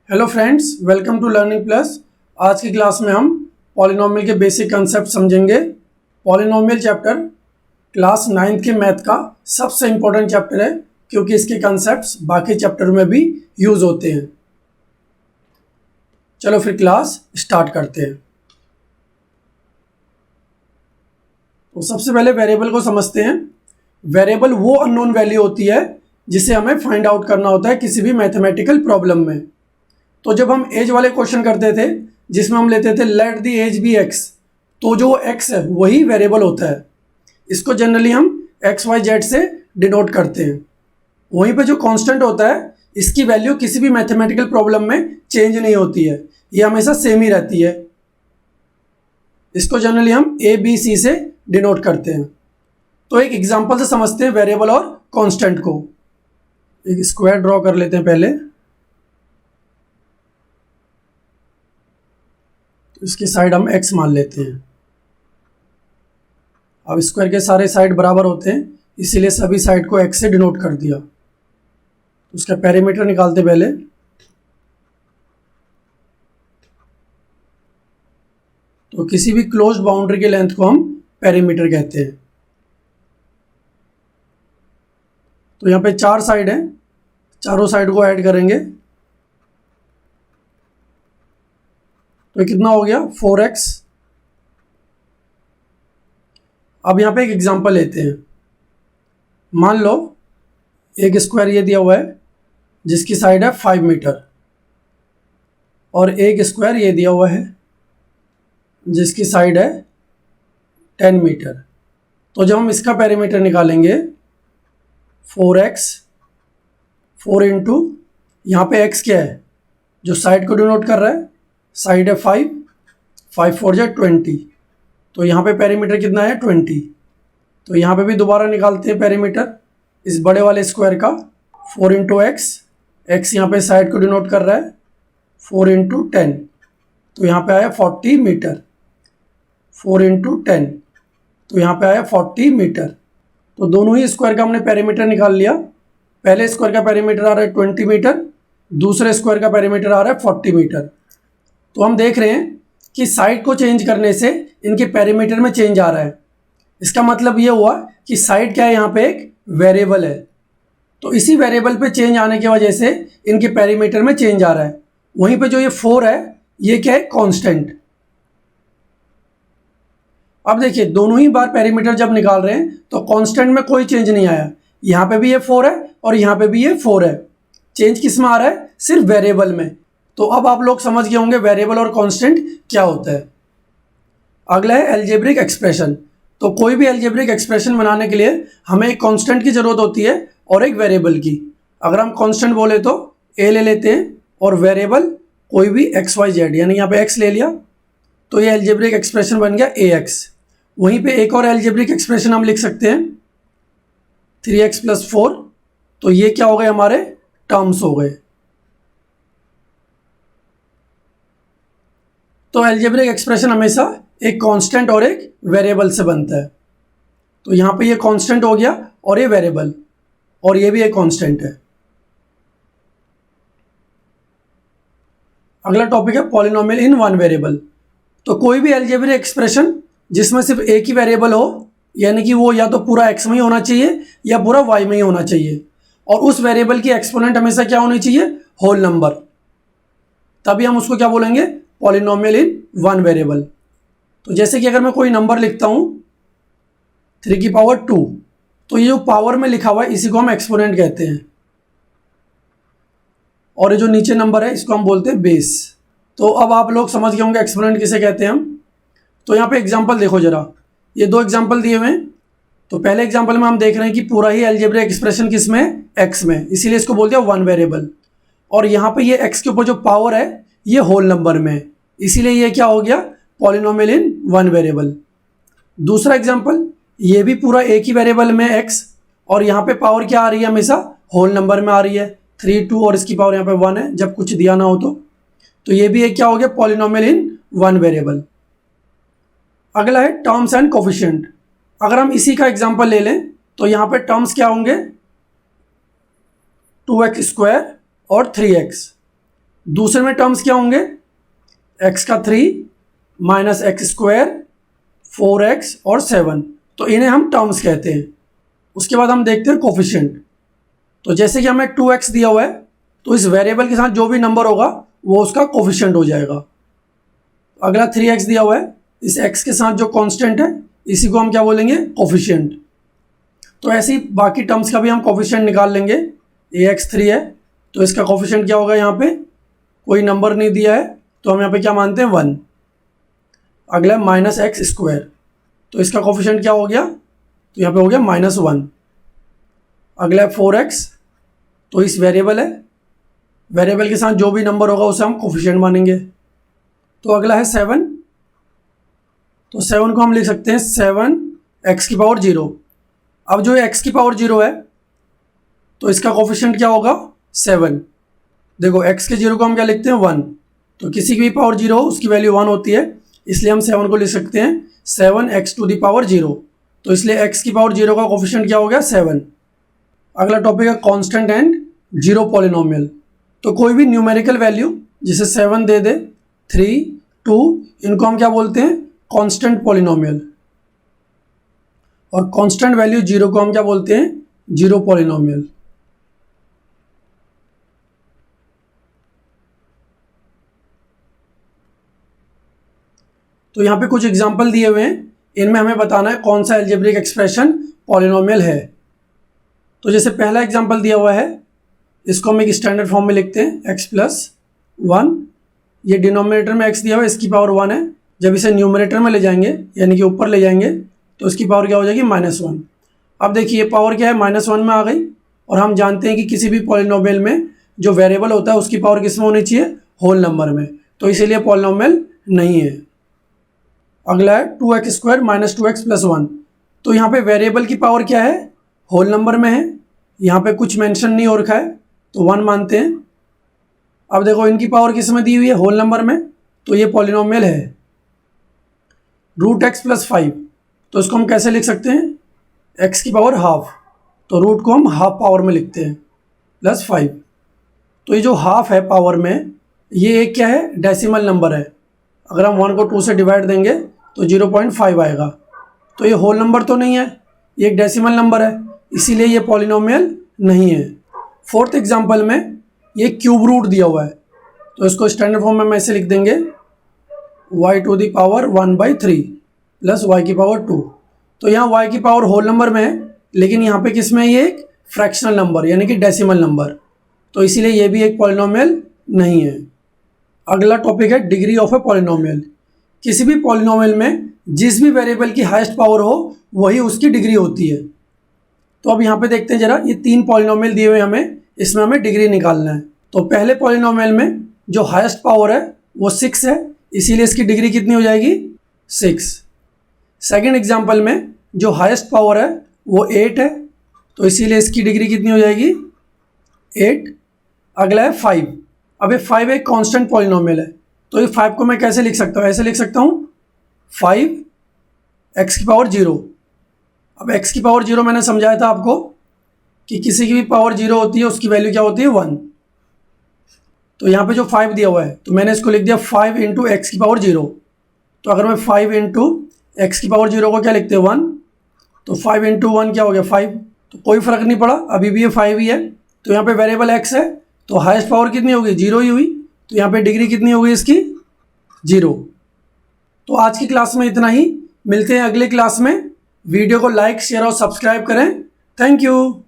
Hello friends, welcome to Learning Plus. आज की class में हम पॉलिनोमियल के बेसिक कंसेप्ट समझेंगे। पॉलिनोमियल चैप्टर क्लास 9th के मैथ का सबसे इम्पोर्टेंट चैप्टर है क्योंकि इसके कंसेप्ट्स बाकी चैप्टर में भी यूज़ होते हैं। चलो फिर क्लास स्टार्ट करते हैं। तो सबसे पहले वेरिएबल को समझते हैं। वेरिएबल वो अननोन वैल्यू होती है जिसे हमें फाइंड आउट करना होता है किसी भी मैथमेटिकल प्रॉब्लम में। तो जब हम एज वाले क्वेश्चन करते थे जिसमें हम लेते थे let the age be x, तो जो एक्स है वही वेरिएबल होता है। इसको जनरली हम एक्स वाई जेड से डिनोट करते हैं। वहीं पे जो कांस्टेंट होता है इसकी वैल्यू किसी भी मैथमेटिकल प्रॉब्लम में चेंज नहीं होती है, ये हमेशा सेम ही रहती है। इसको जनरली हम ए बी सी से डिनोट करते हैं। तो एक एग्जांपल से समझते हैं वेरिएबल और कांस्टेंट को। एक स्क्वायर ड्रॉ कर लेते हैं पहले। इसकी साइड हम x मान लेते हैं। अब स्क्वायर के सारे साइड बराबर होते हैं, इसीलिए सभी साइड को x से डिनोट कर दिया। उसका पेरीमीटर निकालते पहले। तो किसी भी क्लोज्ड बाउंड्री के लेंथ को हम पेरीमीटर कहते हैं। तो यहाँ पे 4 साइड हैं, चारों साइड को ऐड करेंगे तो कितना हो गया 4x। अब यहाँ पे एक एग्जांपल लेते हैं। मान लो एक स्क्वायर ये दिया हुआ है जिसकी साइड है 5 मीटर और एक स्क्वायर ये दिया हुआ है जिसकी साइड है 10 मीटर। तो जब हम इसका पेरीमीटर निकालेंगे 4x 4 इंटू यहाँ पे x क्या है जो साइड को डिनोट कर रहा है, साइड है 5 5 4 जा 20। तो यहाँ पे पेरीमीटर कितना है 20। तो यहाँ पे भी दोबारा निकालते हैं पेरीमीटर इस बड़े वाले स्क्वायर का 4 इंटू एक्स। एक्स यहाँ पे साइड को डिनोट कर रहा है 4 इंटू 10। तो यहाँ पे आया 40 मीटर। 4 इंटू 10 तो यहाँ पे आया 40 मीटर। तो दोनों ही स्क्वायर का हमने पेरीमीटर निकाल लिया। पहले स्क्वायर का पेरीमीटर आ रहा है 20 मीटर, दूसरे स्क्वायर का पेरीमीटर आ रहा है 40 मीटर। तो हम देख रहे हैं कि साइड को चेंज करने से इनके पेरीमीटर में चेंज आ रहा है। इसका मतलब ये हुआ कि साइड क्या है, यहाँ पे एक वेरिएबल है। तो इसी वेरिएबल पे चेंज आने की वजह से इनके पेरीमीटर में चेंज आ रहा है। वहीं पे जो ये 4 है ये क्या है कांस्टेंट। अब देखिए दोनों ही बार पेरीमीटर जब निकाल रहे हैं तो कांस्टेंट में कोई चेंज नहीं आया। यहाँ पे भी ये 4 है और यहाँ पे भी ये 4 है। चेंज किस में आ रहा है, सिर्फ वेरिएबल में। तो अब आप लोग समझ गए होंगे वेरिएबल और कांस्टेंट क्या होता है। अगला है अलजेब्रिक एक्सप्रेशन। तो कोई भी अलजेब्रिक एक्सप्रेशन बनाने के लिए हमें एक कांस्टेंट की ज़रूरत होती है और एक वेरिएबल की। अगर हम कांस्टेंट बोले तो ए ले लेते हैं और वेरिएबल कोई भी एक्स वाई जेड, यानी यहाँ पे एक्स ले लिया तो ये अलजेब्रिक एक्सप्रेशन बन गया ए एक्स। वहीं पे एक और अलजेब्रिक एक्सप्रेशन हम लिख सकते हैं 3x + 4। तो ये क्या हो गए, हमारे टर्म्स हो गए। तो अलजेब्रिक एक्सप्रेशन हमेशा एक कांस्टेंट और एक वेरिएबल से बनता है। तो यहाँ पे ये कांस्टेंट हो गया और ये वेरिएबल, और ये भी एक कांस्टेंट है। अगला टॉपिक है पॉलिनोमियल इन वन वेरिएबल। तो कोई भी अलजेब्रिक एक्सप्रेशन जिसमें सिर्फ एक ही वेरिएबल हो, यानी कि वो या तो पूरा x में ही होना चाहिए या पूरा y में ही होना चाहिए, और उस वेरिएबल की एक्सपोनेंट हमेशा क्या होनी चाहिए, होल नंबर। तभी हम उसको क्या बोलेंगे, पॉलिनोमियल इन वन वेरिएबल। तो जैसे कि अगर मैं कोई नंबर लिखता हूँ 3 की पावर 2, तो ये जो पावर में लिखा हुआ है इसी को हम एक्सपोनेंट कहते हैं, और ये जो नीचे नंबर है इसको हम बोलते हैं बेस। तो अब आप लोग समझ गए होंगे एक्सपोनेंट किसे कहते हैं हम। तो यहाँ पे एग्जांपल देखो जरा, ये 2 एग्जांपल दिए हुए हैं। तो पहले एग्जांपल में हम देख रहे हैं कि पूरा ही अलजेब्रिक एक्सप्रेशन किस में, एक्स में, इसीलिए इसको बोलते हैं वन वेरिएबल। और यहाँ पे ये एक्स के ऊपर जो पावर है ये होल नंबर में है, इसीलिए ये क्या हो गया, पॉलिनोमियल इन वन वेरिएबल। दूसरा एग्जांपल, ये भी पूरा एक ही वेरिएबल में एक्स, और यहाँ पे पावर क्या आ रही है, हमेशा होल नंबर में आ रही है 3 2, और इसकी पावर यहाँ पे 1 है जब कुछ दिया ना हो तो ये भी एक क्या हो गया, पॉलिनोमियल इन वन वेरिएबल। अगला है टर्म्स एंड कोफिशिएंट। अगर हम इसी का एग्जांपल ले लें तो यहाँ पे टर्म्स क्या होंगे, 2x² और 3x। दूसरे में टर्म्स क्या होंगे, x का 3 माइनस एक्स स्क्वायर 4x और 7, तो इन्हें हम टर्म्स कहते हैं। उसके बाद हम देखते हैं कोफिशिएंट। तो जैसे कि हमें 2x दिया हुआ है, तो इस वेरिएबल के साथ जो भी नंबर होगा वो उसका कोफिशिएंट हो जाएगा। अगला 3x दिया हुआ है, इस x के साथ जो कांस्टेंट है इसी को हम क्या बोलेंगे, कोफिशिएंट। तो ऐसे ही बाकी टर्म्स का भी हम कोफिशिएंट निकाल लेंगे। ax 3 है तो इसका कोफिशिएंट क्या होगा, यहाँ पे कोई नंबर नहीं दिया है तो हम यहाँ पे क्या मानते हैं, 1। अगला माइनस एक्स स्क्वायर, तो इसका कोफिशिएंट क्या हो गया, तो यहाँ पे हो गया -1। अगला 4x, तो इस वेरिएबल है, वेरिएबल के साथ जो भी नंबर होगा उसे हम कोफिशिएंट मानेंगे। तो अगला है 7, तो 7 को हम लिख सकते हैं 7x⁻0। अब जो x⁻0 है तो इसका कोफिशिएंट क्या होगा, 7। देखो x के 0 को हम क्या लिखते हैं, 1, तो किसी की भी पावर 0 हो उसकी वैल्यू 1 होती है, इसलिए हम 7 को लिख सकते हैं 7x⁻0। तो इसलिए x⁻0 का कोफिशिएंट क्या हो गया, 7। अगला टॉपिक है कांस्टेंट एंड जीरो पॉलिनोमियल। तो कोई भी न्यूमेरिकल वैल्यू जिसे 7 दे दे, 3, 2, इनको हम क्या बोलते हैं, कांस्टेंट पॉलिनोमियल। और कांस्टेंट वैल्यू 0 को हम क्या बोलते हैं, जीरो पॉलिनोमियल। तो यहाँ पे कुछ एग्जाम्पल दिए हुए हैं, इनमें हमें बताना है कौन सा एल्जेब्रिक एक्सप्रेशन पॉलिनोमियल है। तो जैसे पहला एग्जाम्पल दिया हुआ है, इसको हम एक स्टैंडर्ड फॉर्म में लिखते हैं x+1। ये डिनोमिनेटर में x दिया हुआ है, इसकी पावर 1 है। जब इसे न्यूमरेटर में ले जाएंगे यानी कि ऊपर ले जाएंगे तो इसकी पावर क्या हो जाएगी, -1। अब देखिए पावर क्या है, -1 में आ गई, और हम जानते हैं कि किसी भी पॉलिनोमियल में जो वेरिएबल होता है उसकी पावर किस में होनी चाहिए, होल नंबर में, तो इसीलिए पॉलिनोमियल नहीं है। अगला है 2x² - 2x + 1। तो यहाँ पे वेरिएबल की पावर क्या है, होल नंबर में है, यहाँ पे कुछ मेंशन नहीं हो रखा है तो 1 मानते हैं। अब देखो इनकी पावर किस में दी हुई है, होल नंबर में, तो ये पॉलिनोमियल है। √x + 5, तो इसको हम कैसे लिख सकते हैं, x की पावर हाफ, तो रूट को हम हाफ पावर में लिखते हैं, +5। तो ये जो हाफ है पावर में, ये एक क्या है, डेसिमल नंबर है। अगर हम 1 को 2 से डिवाइड देंगे तो 0.5 आएगा, तो ये होल नंबर तो नहीं है, ये एक डेसिमल नंबर है, इसीलिए ये पॉलिनोमियल नहीं है। फोर्थ एग्जांपल में ये क्यूब रूट दिया हुआ है, तो इसको स्टैंडर्ड फॉर्म में हम ऐसे लिख देंगे y⁴ 1/3 + y⁴2। तो यहाँ y की पावर होल नंबर में है, लेकिन यहाँ पे किस में है, ये एक फ्रैक्शनल नंबर यानी कि डेसिमल नंबर, तो इसीलिए ये भी एक पॉलिनोमियल नहीं है। अगला टॉपिक है डिग्री ऑफ ए पॉलिनोमियल। किसी भी पॉलिनोमियल में जिस भी वेरिएबल की हाईएस्ट पावर हो वही उसकी डिग्री होती है। तो अब यहाँ पे देखते हैं जरा, ये 3 पॉलिनोमियल दिए हुए हमें, इसमें हमें डिग्री निकालना है। तो पहले पॉलिनोमियल में जो हाईएस्ट पावर है वो 6 है, इसीलिए इसकी डिग्री कितनी हो जाएगी, 6। सेकेंड एग्जाम्पल में जो हाईएस्ट पावर है वो 8 है, तो इसीलिए इसकी डिग्री कितनी हो जाएगी, 8। अगला है 5। अब ये 5 एक कांस्टेंट पॉलिनोमियल है, तो ये 5 को मैं कैसे लिख सकता हूँ, ऐसे लिख सकता हूँ 5x⁻0। अब x⁻0 मैंने समझाया था आपको कि किसी की भी पावर 0 होती है उसकी वैल्यू क्या होती है, 1। तो यहाँ पे जो 5 दिया हुआ है तो मैंने इसको लिख दिया 5 × x⁻0। तो अगर मैं 5 × x⁻0 को क्या लिखते हैं, 1, तो 5 × 1 क्या हो गया, 5। तो कोई फ़र्क नहीं पड़ा, अभी भी ये 5 ही है। तो यहाँ पे वेरिएबल x है, तो हाईएस्ट पावर कितनी होगी, 0 ही हुई, तो यहाँ पे डिग्री कितनी होगी इसकी, 0। तो आज की क्लास में इतना ही, मिलते हैं अगले क्लास में। वीडियो को लाइक, शेयर और सब्सक्राइब करें। Thank you.